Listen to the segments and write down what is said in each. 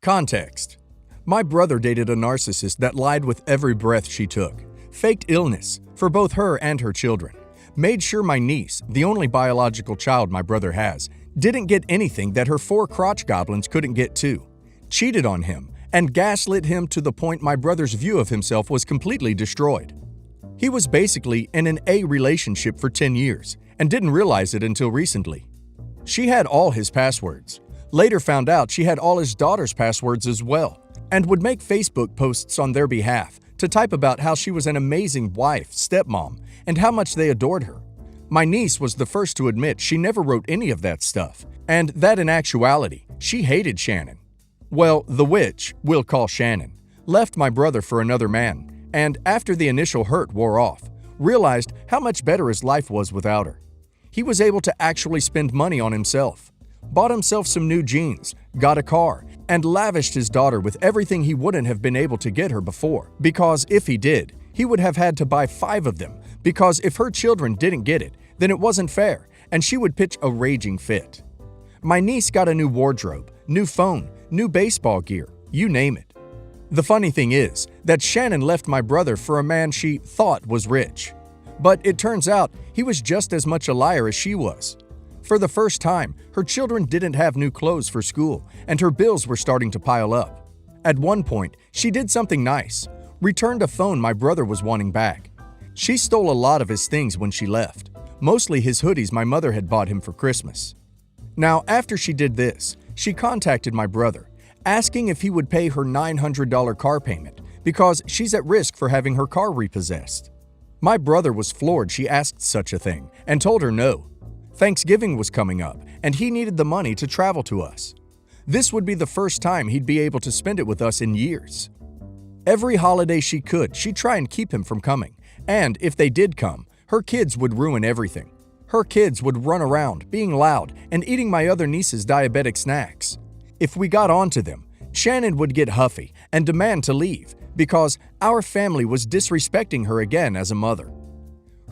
Context: my brother dated a narcissist that lied with every breath she took, faked illness for both her and her children, made sure my niece, the only biological child my brother has, didn't get anything that her 4 crotch goblins couldn't get too, cheated on him, and gaslit him to the point my brother's view of himself was completely destroyed. He was basically in an A relationship for 10 years and didn't realize it until recently. She had all his passwords, later found out she had all his daughter's passwords as well, and would make Facebook posts on their behalf to type about how she was an amazing wife, stepmom, and how much they adored her. My niece was the first to admit she never wrote any of that stuff, and that in actuality, she hated Shannon. Well, the witch, we'll call Shannon, left my brother for another man, and after the initial hurt wore off, realized how much better his life was without her. He was able to actually spend money on himself, bought himself some new jeans, got a car, and lavished his daughter with everything he wouldn't have been able to get her before, because if he did, he would have had to buy 5 of them, because if her children didn't get it, then it wasn't fair, and she would pitch a raging fit. My niece got a new wardrobe, new phone, new baseball gear, you name it. The funny thing is that Shannon left my brother for a man she thought was rich. But it turns out he was just as much a liar as she was. For the first time, her children didn't have new clothes for school, and her bills were starting to pile up. At one point, she did something nice, returned a phone my brother was wanting back. She stole a lot of his things when she left, mostly his hoodies my mother had bought him for Christmas. Now, after she did this, she contacted my brother, asking if he would pay her $900 car payment because she's at risk for having her car repossessed. My brother was floored she asked such a thing and told her no. Thanksgiving was coming up, and he needed the money to travel to us. This would be the first time he'd be able to spend it with us in years. Every holiday she could, she'd try and keep him from coming, and if they did come, her kids would ruin everything. Her kids would run around, being loud, and eating my other niece's diabetic snacks. If we got onto them, Shannon would get huffy and demand to leave because our family was disrespecting her again as a mother.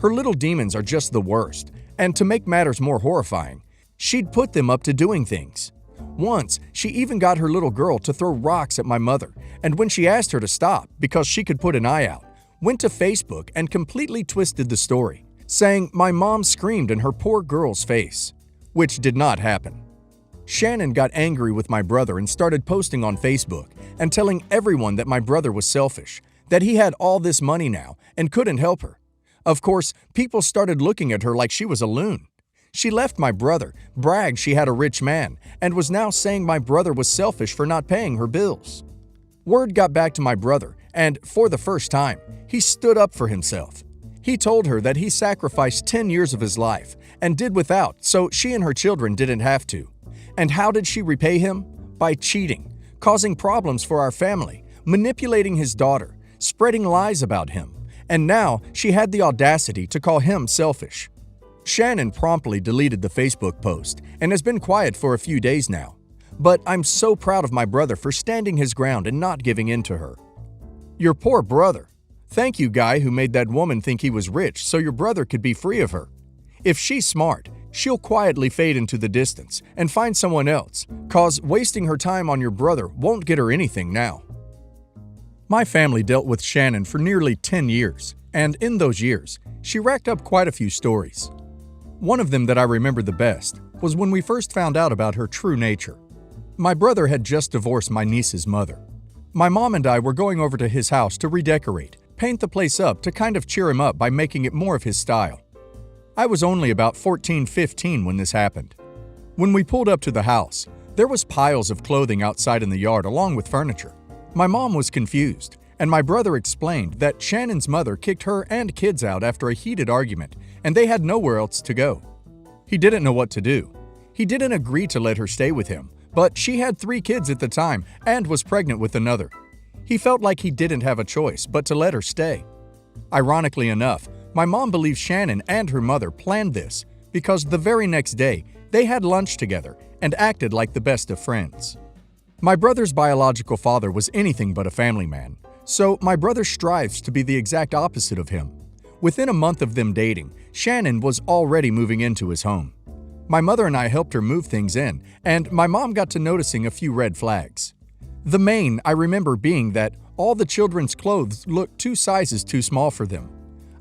Her little demons are just the worst, and to make matters more horrifying, she'd put them up to doing things. Once, she even got her little girl to throw rocks at my mother, and when she asked her to stop because she could put an eye out, went to Facebook and completely twisted the story, saying my mom screamed in her poor girl's face, which did not happen. Shannon got angry with my brother and started posting on Facebook and telling everyone that my brother was selfish, that he had all this money now and couldn't help her. Of course, people started looking at her like she was a loon. She left my brother, bragged she had a rich man, and was now saying my brother was selfish for not paying her bills. Word got back to my brother, and for the first time, he stood up for himself. He told her that he sacrificed 10 years of his life and did without so she and her children didn't have to. And how did she repay him? By cheating, causing problems for our family, manipulating his daughter, spreading lies about him, and now she had the audacity to call him selfish. Shannon promptly deleted the Facebook post and has been quiet for a few days now. But I'm so proud of my brother for standing his ground and not giving in to her. Your poor brother. Thank you, guy who made that woman think he was rich so your brother could be free of her. If she's smart, she'll quietly fade into the distance and find someone else, cause wasting her time on your brother won't get her anything now. My family dealt with Shannon for nearly 10 years, and in those years, she racked up quite a few stories. One of them that I remember the best was when we first found out about her true nature. My brother had just divorced my niece's mother. My mom and I were going over to his house to redecorate, paint the place up to kind of cheer him up by making it more of his style. I was only about 14-15 when this happened. When we pulled up to the house, there was piles of clothing outside in the yard along with furniture. My mom was confused, and my brother explained that Shannon's mother kicked her and kids out after a heated argument, and they had nowhere else to go. He didn't know what to do. He didn't agree to let her stay with him, but she had 3 kids at the time and was pregnant with another. He felt like he didn't have a choice but to let her stay. Ironically enough, my mom believes Shannon and her mother planned this because the very next day, they had lunch together and acted like the best of friends. My brother's biological father was anything but a family man, so my brother strives to be the exact opposite of him. Within a month of them dating, Shannon was already moving into his home. My mother and I helped her move things in, and my mom got to noticing a few red flags. The main I remember being that all the children's clothes looked 2 sizes too small for them.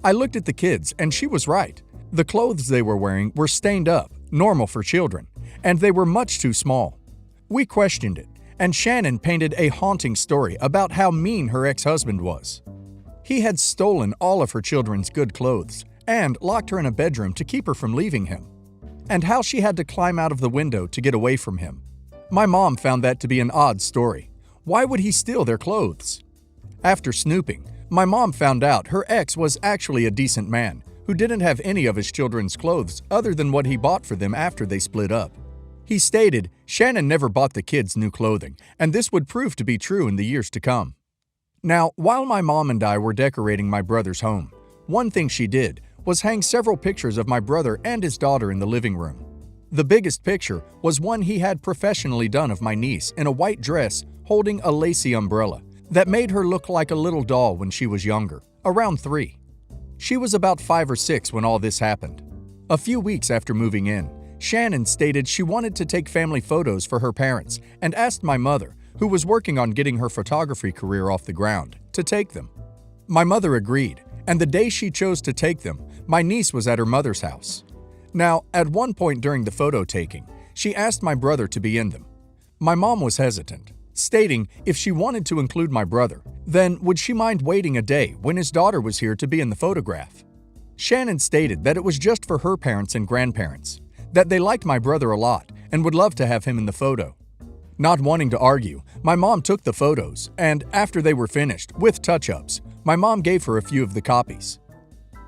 I looked at the kids, and she was right. The clothes they were wearing were stained up, normal for children, and they were much too small. We questioned it, and Shannon painted a haunting story about how mean her ex-husband was. He had stolen all of her children's good clothes and locked her in a bedroom to keep her from leaving him, and how she had to climb out of the window to get away from him. My mom found that to be an odd story. Why would he steal their clothes? After snooping, my mom found out her ex was actually a decent man who didn't have any of his children's clothes other than what he bought for them after they split up. He stated Shannon never bought the kids new clothing, and this would prove to be true in the years to come. Now, while my mom and I were decorating my brother's home, one thing she did was hang several pictures of my brother and his daughter in the living room. The biggest picture was one he had professionally done of my niece in a white dress holding a lacy umbrella that made her look like a little doll when she was younger, around 3. She was about 5 or 6 when all this happened. A few weeks after moving in, Shannon stated she wanted to take family photos for her parents and asked my mother, who was working on getting her photography career off the ground, to take them. My mother agreed, and the day she chose to take them, my niece was at her mother's house. Now, at one point during the photo taking, she asked my brother to be in them. My mom was hesitant, stating if she wanted to include my brother, then would she mind waiting a day when his daughter was here to be in the photograph? Shannon stated that it was just for her parents and grandparents, that they liked my brother a lot and would love to have him in the photo. Not wanting to argue, my mom took the photos, and after they were finished, with touch-ups, my mom gave her a few of the copies.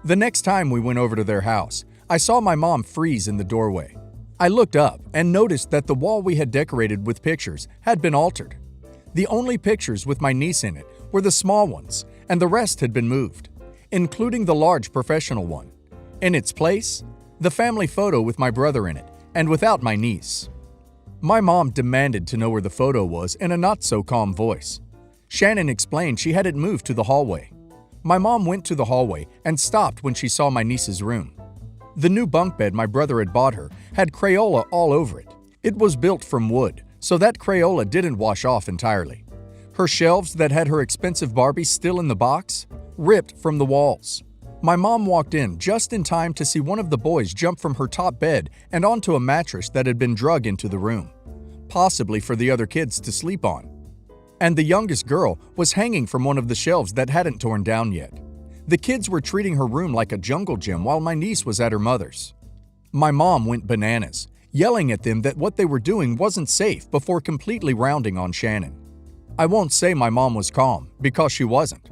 The next time we went over to their house, I saw my mom freeze in the doorway. I looked up and noticed that the wall we had decorated with pictures had been altered. The only pictures with my niece in it were the small ones, and the rest had been moved, including the large professional one. In its place, the family photo with my brother in it, and without my niece. My mom demanded to know where the photo was in a not-so-calm voice. Shannon explained she had it moved to the hallway. My mom went to the hallway and stopped when she saw my niece's room. The new bunk bed my brother had bought her had Crayola all over it. It was built from wood, so that Crayola didn't wash off entirely. Her shelves that had her expensive Barbies still in the box, ripped from the walls. My mom walked in just in time to see one of the boys jump from her top bed and onto a mattress that had been drug into the room, possibly for the other kids to sleep on. And the youngest girl was hanging from one of the shelves that hadn't torn down yet. The kids were treating her room like a jungle gym while my niece was at her mother's. My mom went bananas, yelling at them that what they were doing wasn't safe before completely rounding on Shannon. I won't say my mom was calm, because she wasn't.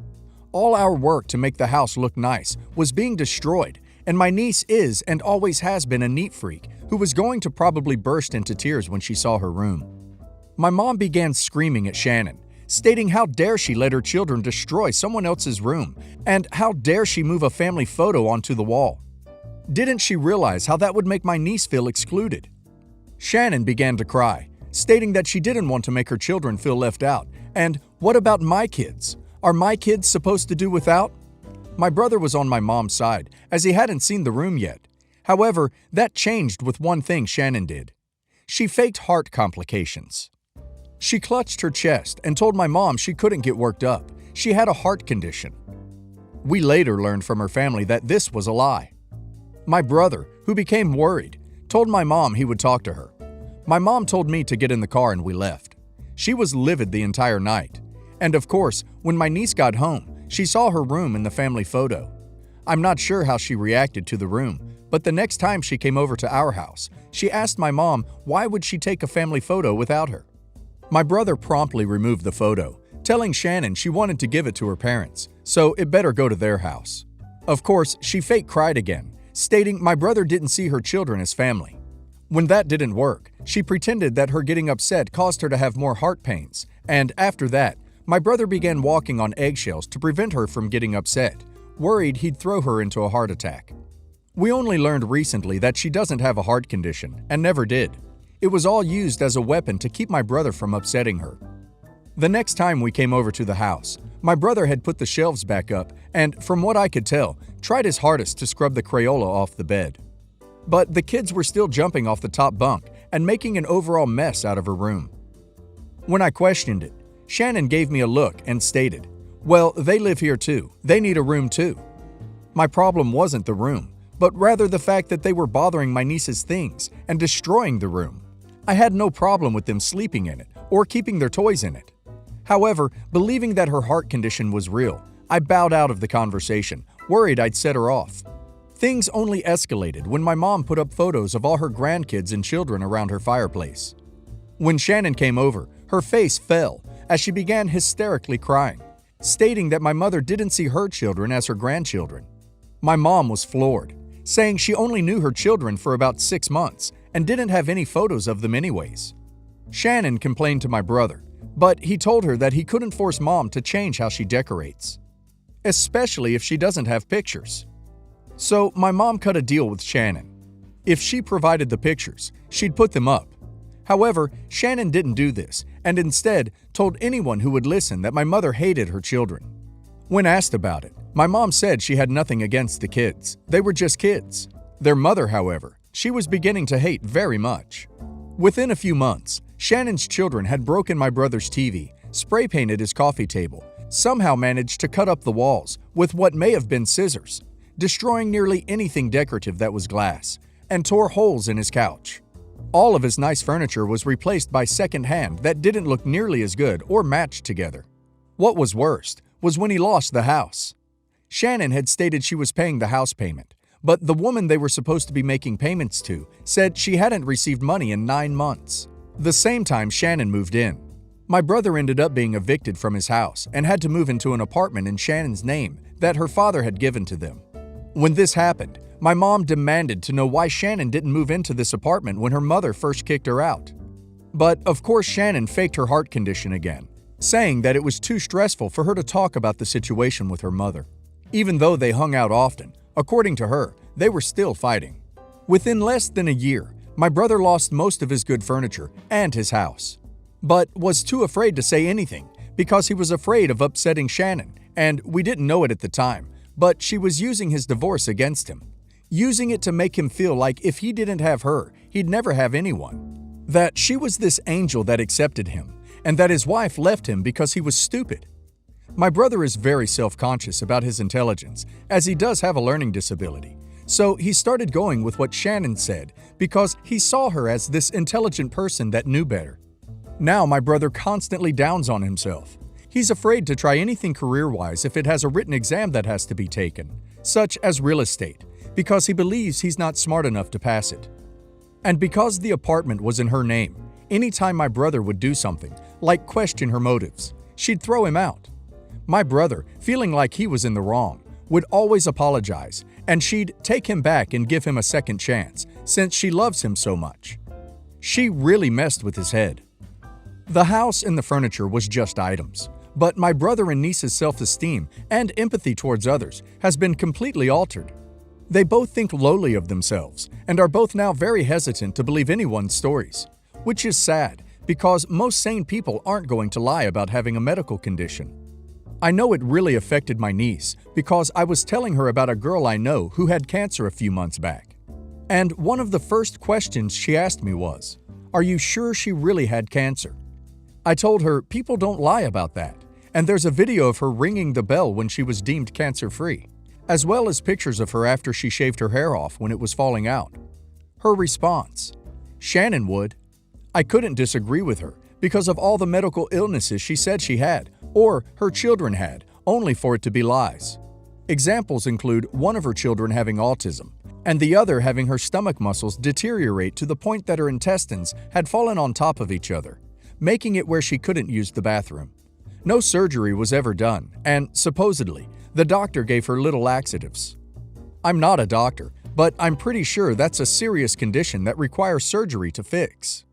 All our work to make the house look nice was being destroyed, and my niece is and always has been a neat freak who was going to probably burst into tears when she saw her room. My mom began screaming at Shannon, stating how dare she let her children destroy someone else's room, and how dare she move a family photo onto the wall. Didn't she realize how that would make my niece feel excluded? Shannon began to cry, stating that she didn't want to make her children feel left out, and what about my kids? Are my kids supposed to do without? My brother was on my mom's side, as he hadn't seen the room yet. However, that changed with one thing Shannon did. She faked heart complications. She clutched her chest and told my mom she couldn't get worked up. She had a heart condition. We later learned from her family that this was a lie. My brother, who became worried, told my mom he would talk to her. My mom told me to get in the car and we left. She was livid the entire night. And of course, when my niece got home, she saw her room in the family photo. I'm not sure how she reacted to the room, but the next time she came over to our house, she asked my mom why would she take a family photo without her. My brother promptly removed the photo, telling Shannon she wanted to give it to her parents, so it better go to their house. Of course, she fake cried again, stating my brother didn't see her children as family. When that didn't work, she pretended that her getting upset caused her to have more heart pains, and after that, my brother began walking on eggshells to prevent her from getting upset, worried he'd throw her into a heart attack. We only learned recently that she doesn't have a heart condition, and never did. It was all used as a weapon to keep my brother from upsetting her. The next time we came over to the house, my brother had put the shelves back up and, from what I could tell, tried his hardest to scrub the Crayola off the bed. But the kids were still jumping off the top bunk and making an overall mess out of her room. When I questioned it, Shannon gave me a look and stated, "Well, they live here too. They need a room too." My problem wasn't the room, but rather the fact that they were bothering my niece's things and destroying the room. I had no problem with them sleeping in it or keeping their toys in it. However, believing that her heart condition was real, I bowed out of the conversation, worried I'd set her off. Things only escalated when my mom put up photos of all her grandkids and children around her fireplace. When Shannon came over, her face fell as she began hysterically crying, stating that my mother didn't see her children as her grandchildren. My mom was floored, saying she only knew her children for about 6 months and didn't have any photos of them anyways. Shannon complained to my brother, but he told her that he couldn't force mom to change how she decorates, especially if she doesn't have pictures. So my mom cut a deal with Shannon. If she provided the pictures, she'd put them up. However, Shannon didn't do this and instead told anyone who would listen that my mother hated her children. When asked about it, my mom said she had nothing against the kids. They were just kids. Their mother, however, she was beginning to hate very much. Within a few months, Shannon's children had broken my brother's TV, spray painted his coffee table, somehow managed to cut up the walls with what may have been scissors, destroying nearly anything decorative that was glass, and tore holes in his couch. All of his nice furniture was replaced by second-hand that didn't look nearly as good or matched together. What was worst was when he lost the house. Shannon had stated she was paying the house payment, but the woman they were supposed to be making payments to said she hadn't received money in 9 months. The same time Shannon moved in, my brother ended up being evicted from his house and had to move into an apartment in Shannon's name that her father had given to them. When this happened, my mom demanded to know why Shannon didn't move into this apartment when her mother first kicked her out. But of course Shannon faked her heart condition again, saying that it was too stressful for her to talk about the situation with her mother. Even though they hung out often, according to her, they were still fighting. Within less than a year, my brother lost most of his good furniture and his house, but was too afraid to say anything because he was afraid of upsetting Shannon, and we didn't know it at the time, but she was using his divorce against him, using it to make him feel like if he didn't have her, he'd never have anyone. That she was this angel that accepted him, and that his wife left him because he was stupid. My brother is very self-conscious about his intelligence, as he does have a learning disability. So he started going with what Shannon said because he saw her as this intelligent person that knew better. Now my brother constantly downs on himself. He's afraid to try anything career-wise if it has a written exam that has to be taken, such as real estate, because he believes he's not smart enough to pass it. And because the apartment was in her name, anytime my brother would do something, like question her motives, she'd throw him out. My brother, feeling like he was in the wrong, would always apologize, and she'd take him back and give him a second chance, since she loves him so much. She really messed with his head. The house and the furniture was just items, but my brother and niece's self-esteem and empathy towards others has been completely altered. They both think lowly of themselves and are both now very hesitant to believe anyone's stories, which is sad because most sane people aren't going to lie about having a medical condition. I know it really affected my niece because I was telling her about a girl I know who had cancer a few months back. And one of the first questions she asked me was, "Are you sure she really had cancer?" I told her people don't lie about that, and there's a video of her ringing the bell when she was deemed cancer-free, as well as pictures of her after she shaved her hair off when it was falling out. Her response, "Shannon would." I couldn't disagree with her because of all the medical illnesses she said she had, or her children had, only for it to be lies. Examples include one of her children having autism, and the other having her stomach muscles deteriorate to the point that her intestines had fallen on top of each other, making it where she couldn't use the bathroom. No surgery was ever done, and supposedly, the doctor gave her little laxatives. I'm not a doctor, but I'm pretty sure that's a serious condition that requires surgery to fix.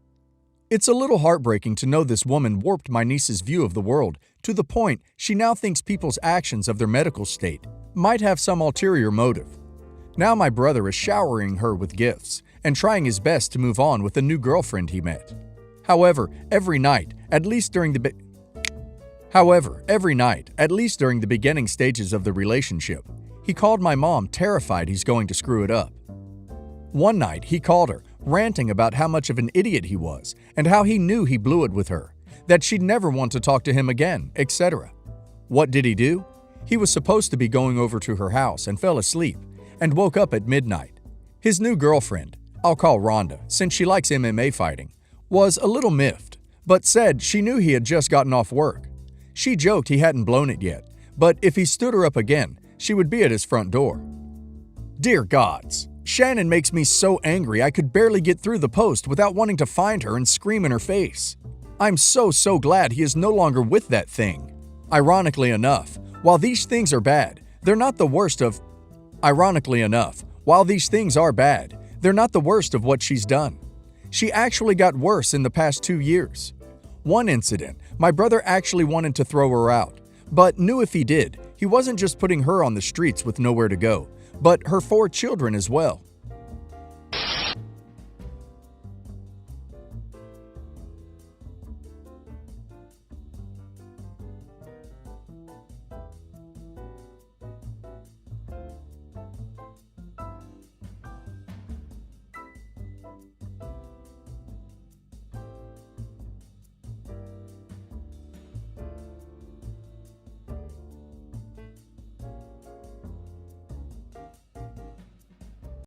It's a little heartbreaking to know this woman warped my niece's view of the world to the point she now thinks people's actions of their medical state might have some ulterior motive. Now my brother is showering her with gifts and trying his best to move on with a new girlfriend he met. However, every night, at least during the beginning stages of the relationship, he called my mom terrified he's going to screw it up. One night, he called her, ranting about how much of an idiot he was and how he knew he blew it with her, that she'd never want to talk to him again, etc. What did he do? He was supposed to be going over to her house and fell asleep and woke up at midnight. His new girlfriend, I'll call Rhonda since she likes MMA fighting, was a little miffed, but said she knew he had just gotten off work. She joked he hadn't blown it yet, but if he stood her up again, she would be at his front door. Dear gods, Shannon makes me so angry I could barely get through the post without wanting to find her and scream in her face. I'm so glad he is no longer with that thing. Ironically enough, while these things are bad, they're not the worst of what she's done. She actually got worse in the past 2 years. One incident, my brother actually wanted to throw her out, but knew if he did, he wasn't just putting her on the streets with nowhere to go, but her 4 children as well.